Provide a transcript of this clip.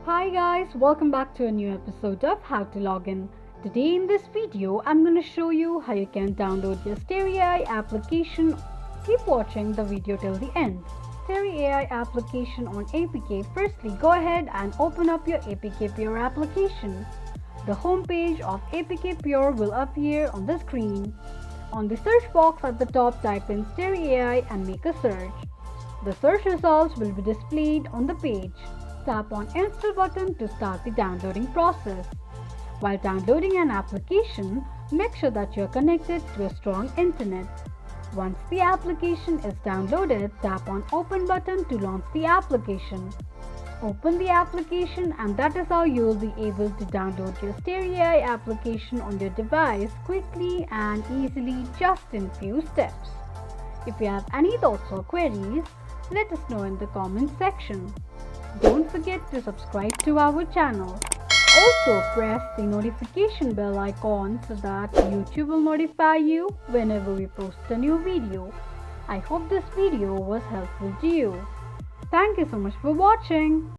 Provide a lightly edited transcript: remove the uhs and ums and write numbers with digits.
Hi guys, welcome back to a new episode of How to Login. Today in this video, I'm going to show you how you can download your Starry AI application. Keep watching the video till the end. Starry AI application on APK. Firstly, go ahead and open up your APK Pure application. The home page of APK Pure will appear on the screen. On the search box at the top, type in Starry AI and make a search. The search results will be displayed on the page. Tap on Install button to start the downloading process. While downloading an application, make sure that you are connected to a strong internet. Once the application is downloaded, tap on Open button to launch the application. Open the application and that is how you will be able to download your Starry AI application on your device quickly and easily just in few steps. If you have any thoughts or queries, let us know in the comment section. Don't forget to subscribe to our channel. Also press the notification bell icon so that YouTube will notify you whenever we post a new video. I hope this video was helpful to you. Thank you so much for watching.